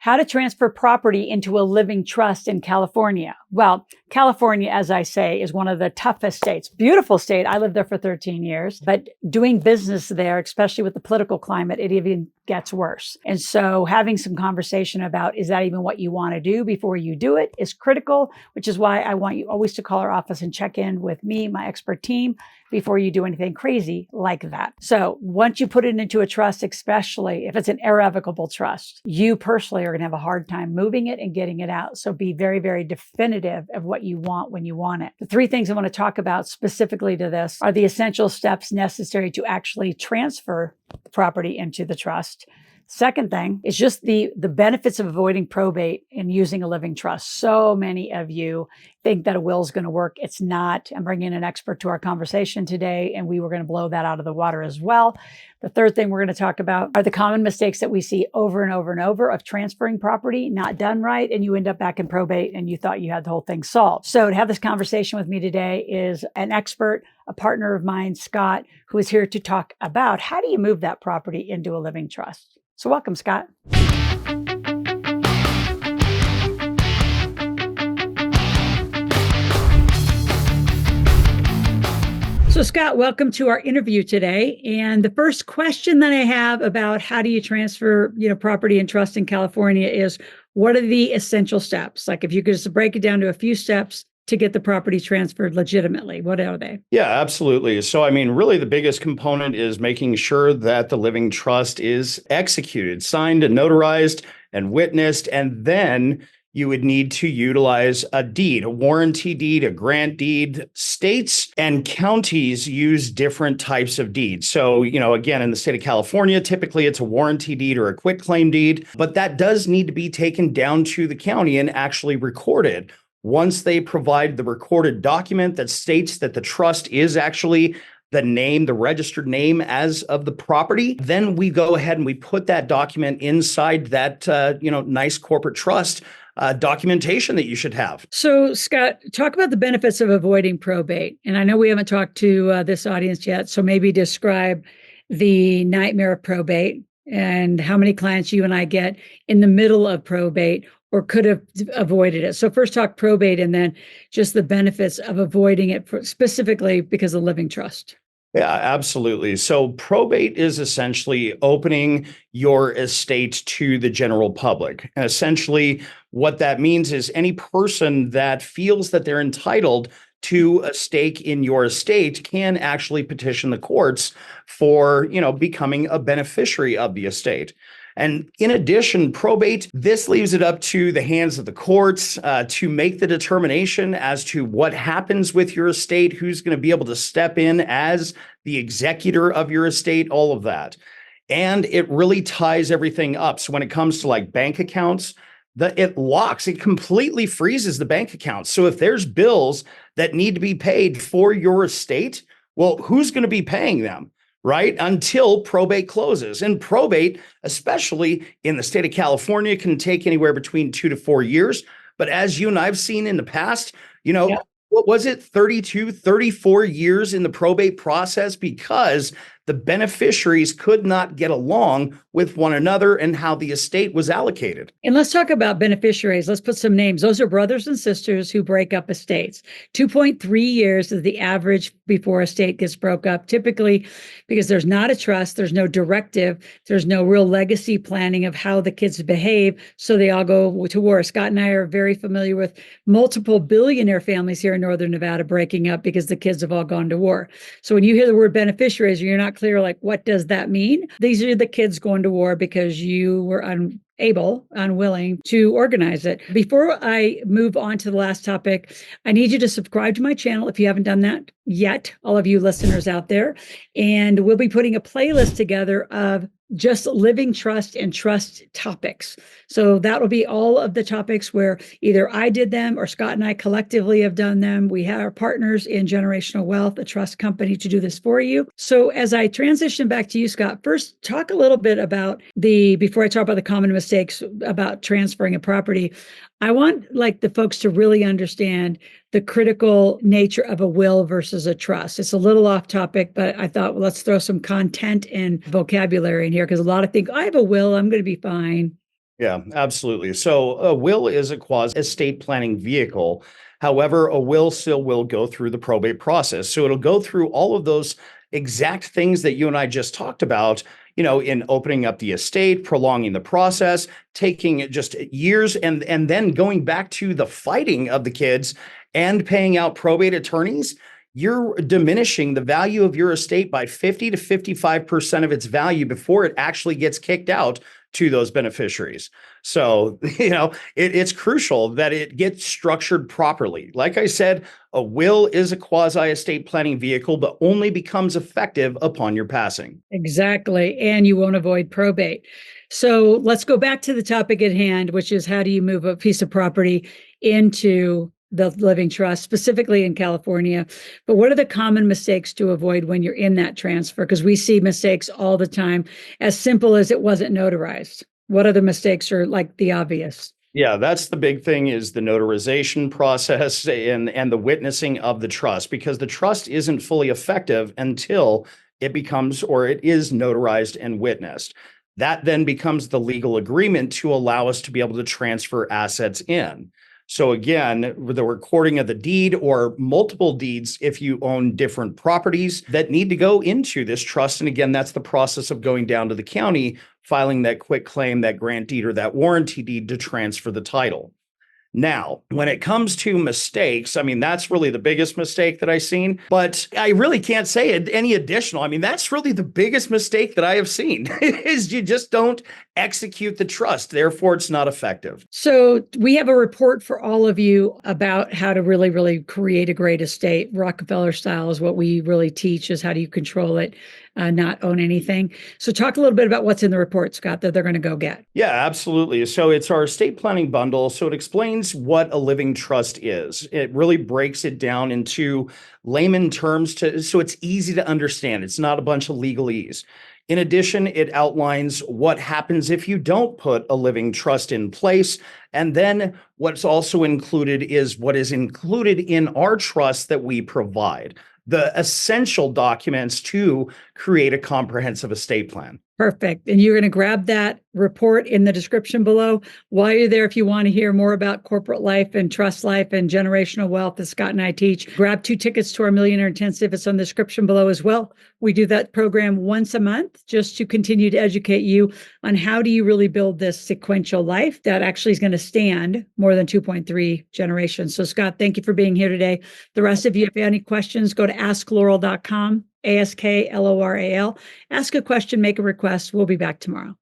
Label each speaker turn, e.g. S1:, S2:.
S1: How to transfer property into a living trust in California. Well, California, as I say, is one of the toughest states. Beautiful state. I lived there for 13 years, but doing business there, especially with the political climate, it even gets worse. And so having some conversation about, is that even what you want to do before you do it, is critical, which is why I want you always to call our office and check in with me, my expert team, before you do anything crazy like that. So once you put it into a trust, especially if it's an irrevocable trust, you personally are going to have a hard time moving it and getting it out. So be very, very definitive of what you want when you want it. The three things I want to talk about specifically to this are the essential steps necessary to actually transfer the property into the trust. Second thing is just the benefits of avoiding probate and using a living trust. So many of you think that a will is going to work. It's not. I'm bringing an expert to our conversation today, and we were going to blow that out of the water as well. The third thing we're going to talk about are the common mistakes that we see over and over and over of transferring property, not done right, and you end up back in probate and you thought you had the whole thing solved. So to have this conversation with me today is an expert, a partner of mine, Scott, who is here to talk about how do you move that property into a living trust. So welcome, Scott. So Scott, welcome to our interview today. And the first question that I have about how do you transfer, property and trust in California is, what are the essential steps? Like if you could just break it down to a few steps to get the property transferred legitimately, what are they?
S2: Yeah, absolutely. So, really the biggest component is making sure that the living trust is executed, signed and notarized and witnessed, and then you would need to utilize a deed, a warranty deed, a grant deed. States and counties use different types of deeds. So, again, in the state of California, typically it's a warranty deed or a quitclaim deed, but that does need to be taken down to the county and actually recorded. Once they provide the recorded document that states that the trust is actually the name, the registered name as of the property, then we go ahead and we put that document inside that, nice corporate trust documentation that you should have.
S1: So, Scott, talk about the benefits of avoiding probate. And I know we haven't talked to this audience yet, so maybe describe the nightmare of probate and how many clients you and I get in the middle of probate or could have avoided it. So first talk probate and then just the benefits of avoiding it specifically because of living trust.
S2: Yeah, absolutely. So probate is essentially opening your estate to the general public. And essentially, what that means is any person that feels that they're entitled to a stake in your estate can actually petition the courts for, becoming a beneficiary of the estate. And in addition, probate, this leaves it up to the hands of the courts to make the determination as to what happens with your estate, who's going to be able to step in as the executor of your estate, all of that. And it really ties everything up. So when it comes to like bank accounts, it completely freezes the bank account. So if there's bills that need to be paid for your estate, well, who's going to be paying them? Right? Until probate closes. And probate, especially in the state of California, can take anywhere between 2 to 4 years. But as you and I've seen in the past, what was it, 32, 34 years in the probate process because the beneficiaries could not get along with one another and how the estate was allocated.
S1: And let's talk about beneficiaries. Let's put some names. Those are brothers and sisters who break up estates. 2.3 years is the average before a estate gets broke up, typically because there's not a trust, there's no directive, there's no real legacy planning of how the kids behave, so they all go to war. Scott and I are very familiar with multiple billionaire families here in Northern Nevada breaking up because the kids have all gone to war. So when you hear the word beneficiaries, you're not clear, like, what does that mean? These are the kids going to war because you were unwilling to organize it. Before I move on to the last topic, I need you to subscribe to my channel if you haven't done that yet, all of you listeners out there. And we'll be putting a playlist together of just living trust and trust topics. So that will be all of the topics where either I did them or Scott and I collectively have done them. We have our partners in Generational Wealth, a trust company, to do this for you. So as I transition back to you, Scott, first talk a little bit about before I talk about the common mistakes about transferring a property, I want the folks to really understand the critical nature of a will versus a trust. It's a little off topic, but I thought, well, let's throw some content and vocabulary in here because a lot of think, I have a will, I'm going to be fine.
S2: Yeah, absolutely. So a will is a quasi estate planning vehicle. However, a will still will go through the probate process. So it'll go through all of those exact things that you and I just talked about, in opening up the estate, prolonging the process, taking just years and then going back to the fighting of the kids and paying out probate attorneys. You're diminishing the value of your estate by 50 to 55% of its value before it actually gets kicked out to those beneficiaries. So, it's crucial that it gets structured properly. Like I said, a will is a quasi estate planning vehicle, but only becomes effective upon your passing.
S1: Exactly. And you won't avoid probate. So let's go back to the topic at hand, which is how do you move a piece of property into the living trust, specifically in California? But what are the common mistakes to avoid when you're in that transfer? Because we see mistakes all the time, as simple as it wasn't notarized. What other mistakes are like the obvious?
S2: Yeah, that's the big thing is the notarization process and the witnessing of the trust, because the trust isn't fully effective until it becomes or it is notarized and witnessed. That then becomes the legal agreement to allow us to be able to transfer assets in. So again, with the recording of the deed or multiple deeds, if you own different properties that need to go into this trust. And again, that's the process of going down to the county, filing that quick claim, that grant deed, or that warranty deed to transfer the title. Now, when it comes to mistakes, I mean, that's really the biggest mistake that I've seen, but I really can't say any additional. I mean, that's really the biggest mistake that I have seen is you just don't execute the trust. Therefore, it's not effective.
S1: So we have a report for all of you about how to really, really create a great estate. Rockefeller style is what we really teach, is how do you control it, not own anything. So talk a little bit about what's in the report, Scott, that they're going to go get.
S2: Yeah, absolutely. So it's our estate planning bundle. So it explains what a living trust is. It really breaks it down into layman terms so it's easy to understand. It's not a bunch of legalese. In addition, it outlines what happens if you don't put a living trust in place. And then what's also included is what is included in our trust that we provide, the essential documents to create a comprehensive estate plan.
S1: Perfect. And you're going to grab that report in the description below. While you're there, if you want to hear more about corporate life and trust life and generational wealth that Scott and I teach, grab 2 tickets to our Millionaire Intensive. It's on the description below as well. We do that program once a month just to continue to educate you on how do you really build this sequential life that actually is going to stand more than 2.3 generations. So Scott, thank you for being here today. The rest of you, if you have any questions, go to askloral.com. ASKLORAL. Ask a question, make a request. We'll be back tomorrow.